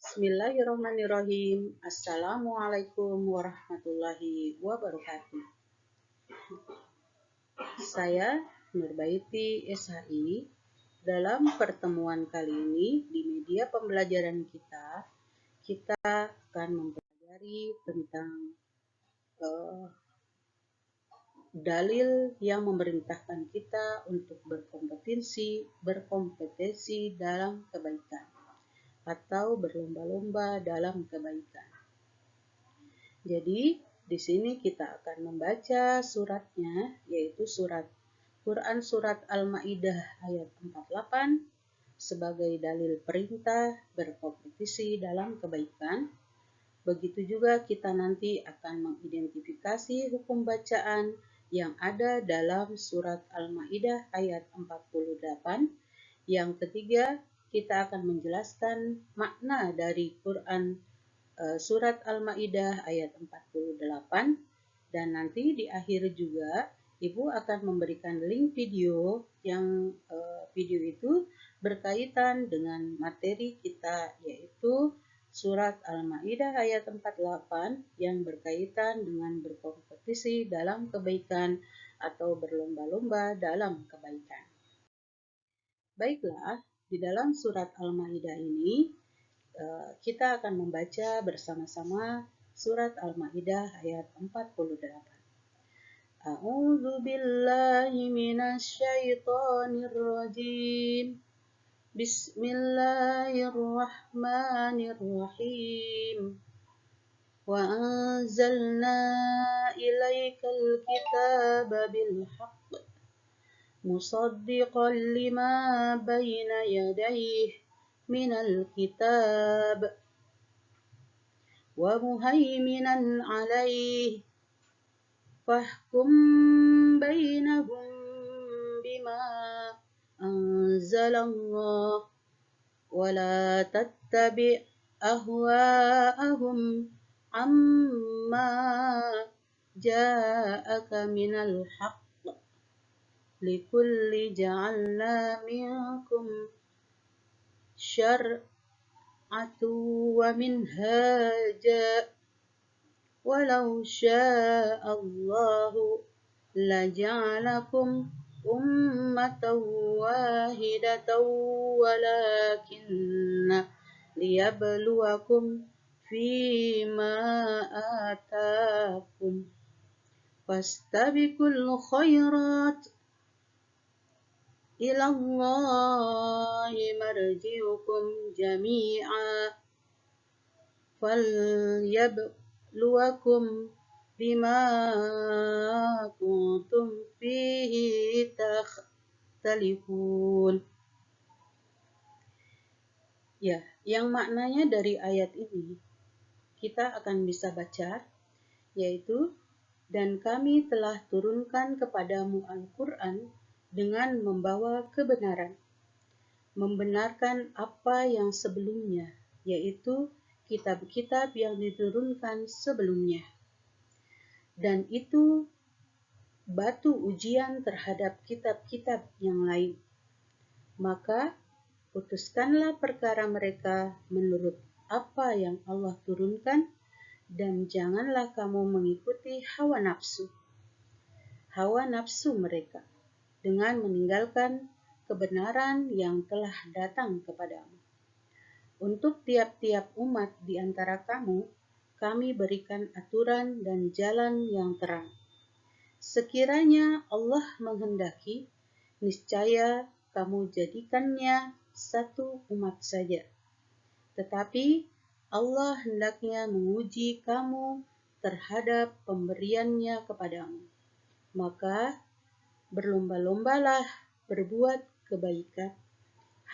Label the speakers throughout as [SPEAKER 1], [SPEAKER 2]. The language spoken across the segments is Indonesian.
[SPEAKER 1] Bismillahirrahmanirrahim. Assalamualaikum warahmatullahi wabarakatuh. Saya Nurbaiti SHI. Dalam pertemuan kali ini di media pembelajaran kita akan mempelajari tentang dalil yang memerintahkan kita untuk berkompetisi dalam kebaikan atau berlomba-lomba dalam kebaikan. Jadi, di sini kita akan membaca suratnya, yaitu Quran Surat Al-Ma'idah ayat 48 sebagai dalil perintah berkompetisi dalam kebaikan. Begitu juga kita nanti akan mengidentifikasi hukum bacaan yang ada dalam surat Al-Ma'idah ayat 48. Yang ketiga, kita akan menjelaskan makna dari Quran Surat Al-Ma'idah ayat 48, dan nanti di akhir juga Ibu akan memberikan link video yang video itu berkaitan dengan materi kita, yaitu Surat Al-Ma'idah ayat 48 yang berkaitan dengan berkompetisi dalam kebaikan atau berlomba-lomba dalam kebaikan. Baiklah, di dalam surat Al-Ma'idah ini kita akan membaca bersama-sama surat Al-Ma'idah ayat 48. A'udzu billahi minasy syaithanir rajim. Bismillahirrahmanirrahim. Wa anzalna ilaikal kitaba bil haqq musaddiqan lima bayna yadayhi minal kitab wa muhaiminan alaihi fahkum bainahum bima anzalallah wa la tattabi' ahwa'ahum amma ja'aka minal haqq likulli ja'alna minkum syar'atu wa minhaja walau sya'allahu laja'alakum ummatan wahidatan walakinna liyabluwakum fima atakum fastabiqul khairat ilallahi marji'ukum jami'a falyabluwakum bima kuntum fihi takhtalifun. Ya, yang maknanya dari ayat ini kita akan bisa baca, yaitu dan kami telah turunkan kepadamu Al-Quran dengan membawa kebenaran, membenarkan apa yang sebelumnya, yaitu kitab-kitab yang diturunkan sebelumnya. Dan itu batu ujian terhadap kitab-kitab yang lain. Maka putuskanlah perkara mereka menurut apa yang Allah turunkan, dan janganlah kamu mengikuti hawa nafsu mereka dengan meninggalkan kebenaran yang telah datang kepadamu. Untuk tiap-tiap umat di antara kamu, kami berikan aturan dan jalan yang terang. Sekiranya Allah menghendaki, niscaya kamu jadikannya satu umat saja. Tetapi Allah hendaknya menguji kamu terhadap pemberiannya kepadamu. Maka berlomba-lombalah berbuat kebaikan.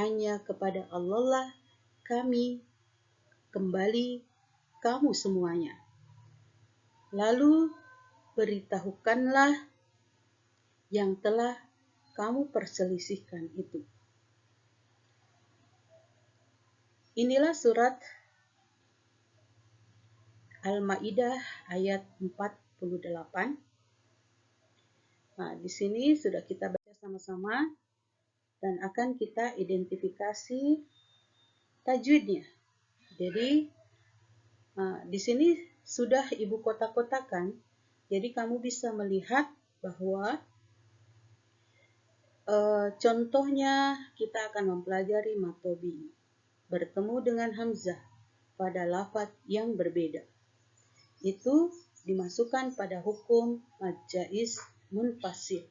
[SPEAKER 1] Hanya kepada Allah lah kami kembali kamu semuanya. Lalu beritahukanlah yang telah kamu perselisihkan itu. Inilah surat Al-Ma'idah ayat 48. Nah, di sini sudah kita baca sama-sama dan akan kita identifikasi tajwidnya. Jadi di sini sudah Ibu kotak-kotakan, jadi kamu bisa melihat bahwa contohnya kita akan mempelajari mad tabi'i bertemu dengan hamzah pada lafaz yang berbeda. Itu dimasukkan pada hukum mad jaiz munfasil.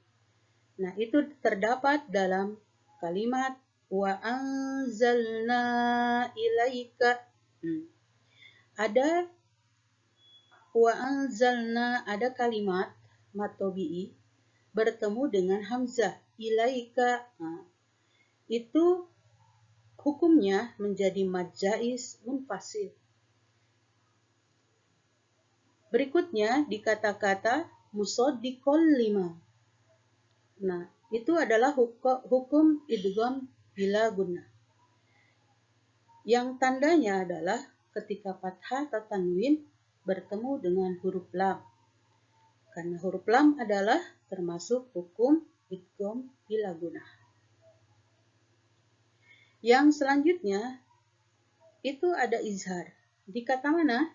[SPEAKER 1] Nah, itu terdapat dalam kalimat wa anzalna ilaika. Ada wa anzalna, ada kalimat mad tabi'i bertemu dengan hamzah ilaika. Itu hukumnya menjadi mad jaiz munfasil. Berikutnya di kata-kata musaddiqol lima. Nah, itu adalah hukum idgham bila gunnah. Yang tandanya adalah ketika fathah atau tanwin bertemu dengan huruf lam. Karena huruf lam adalah termasuk hukum idgham bila gunnah. Yang selanjutnya itu ada izhar. Di kata mana?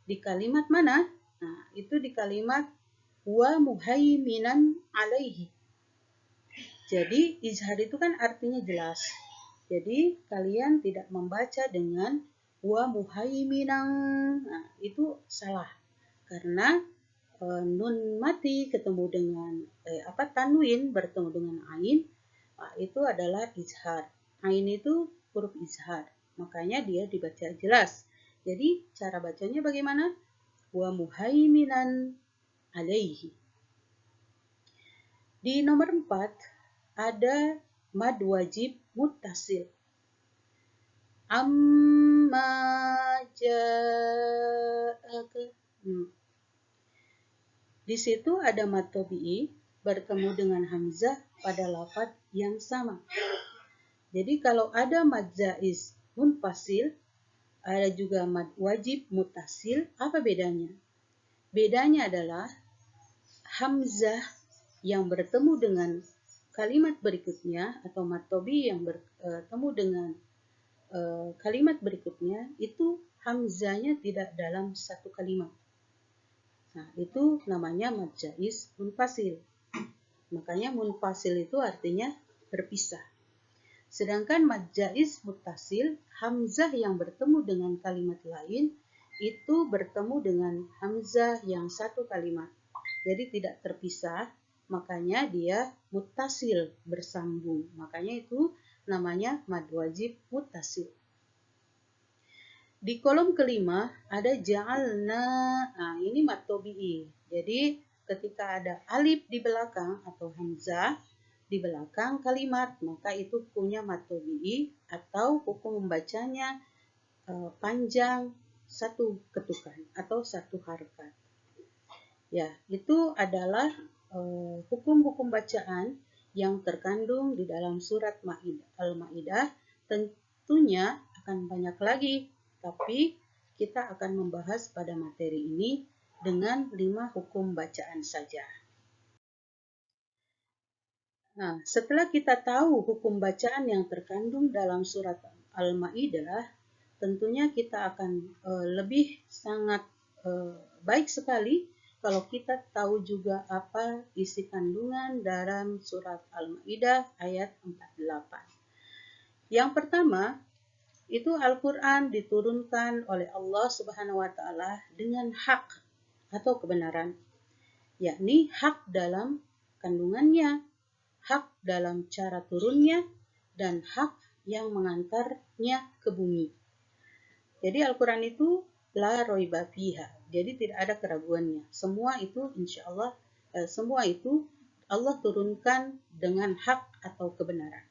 [SPEAKER 1] Di kalimat mana? Nah, itu di kalimat wa muhaiminan alaihi. Jadi izhar itu kan artinya jelas. Jadi kalian tidak membaca dengan wa muhaiminan. Nah, itu salah. Karena nun mati ketemu dengan tanwin bertemu dengan ain, itu adalah izhar. Ain itu huruf izhar, makanya dia dibaca jelas. Jadi cara bacanya bagaimana? Wa muhaiminan alaihi. Di nomor 4 ada mad wajib muttasil. Amma ja'aka. Di situ ada mad tabi'i bertemu dengan hamzah pada lafaz yang sama. Jadi kalau ada mad jaiz munfasil, ada juga mad wajib muttasil, apa bedanya? Bedanya adalah hamzah yang bertemu dengan kalimat berikutnya atau mad tabi'i yang bertemu dengan kalimat berikutnya, itu hamzahnya tidak dalam satu kalimat. Nah, itu namanya mad jaiz munfasil. Makanya munfasil itu artinya berpisah. Sedangkan mad jaiz muttasil, hamzah yang bertemu dengan kalimat lain itu bertemu dengan hamzah yang satu kalimat. Jadi tidak terpisah, makanya dia muttasil, bersambung. Makanya itu namanya mad wajib muttasil. Di kolom kelima ada ja'alna. Nah, ini mad tabi'i. Jadi ketika ada alif di belakang atau hamzah di belakang kalimat, maka itu hukumnya mad tabi'i atau hukum membacanya panjang satu ketukan atau satu harakat. Ya, itu adalah hukum-hukum bacaan yang terkandung di dalam surat Al-Maidah. Tentunya akan banyak lagi, tapi kita akan membahas pada materi ini dengan 5 hukum bacaan saja. Nah, setelah kita tahu hukum bacaan yang terkandung dalam surat Al-Maidah, tentunya kita akan lebih sangat baik sekali kalau kita tahu juga apa isi kandungan dalam surat Al-Maidah ayat 48. Yang pertama, itu Al-Quran diturunkan oleh Allah Subhanahu wa Ta'ala dengan hak atau kebenaran, yakni hak dalam kandungannya, hak dalam cara turunnya, dan hak yang mengantarnya ke bumi. Jadi Al-Quran itu la roiba fiha, jadi tidak ada keraguannya. Semua itu insya Allah, semua itu Allah turunkan dengan hak atau kebenaran.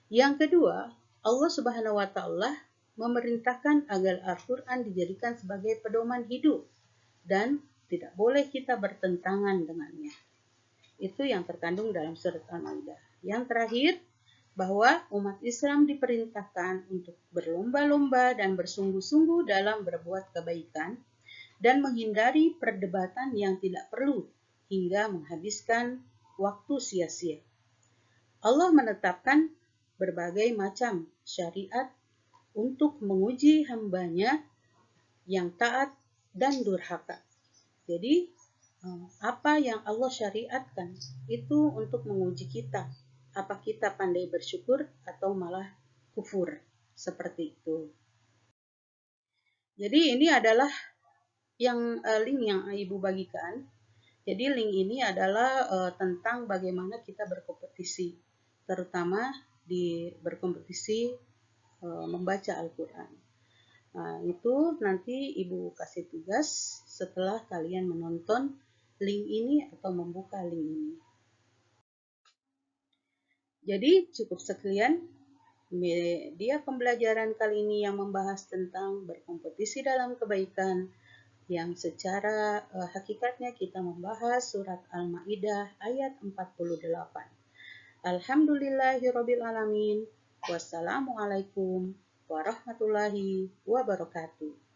[SPEAKER 1] Yang kedua, Allah Subhanahu wa Ta'ala memerintahkan agar Al-Quran dijadikan sebagai pedoman hidup dan tidak boleh kita bertentangan dengannya. Itu yang terkandung dalam surat Al-Maidah. Yang terakhir, bahwa umat Islam diperintahkan untuk berlomba-lomba dan bersungguh-sungguh dalam berbuat kebaikan dan menghindari perdebatan yang tidak perlu hingga menghabiskan waktu sia-sia. Allah menetapkan berbagai macam syariat untuk menguji hambanya yang taat dan durhaka. Jadi apa yang Allah syariatkan itu untuk menguji kita. Apa kita pandai bersyukur atau malah kufur. Seperti itu. Jadi ini adalah link yang Ibu bagikan. Jadi link ini adalah tentang bagaimana kita berkompetisi, terutama di berkompetisi membaca Al-Quran. Nah, itu nanti Ibu kasih tugas setelah kalian menonton link ini atau membuka link ini. Jadi cukup sekian media pembelajaran kali ini yang membahas tentang berkompetisi dalam kebaikan, yang secara hakikatnya kita membahas surat Al-Maidah ayat 48. Alhamdulillahirabbil alamin. Wassalamualaikum warahmatullahi wabarakatuh.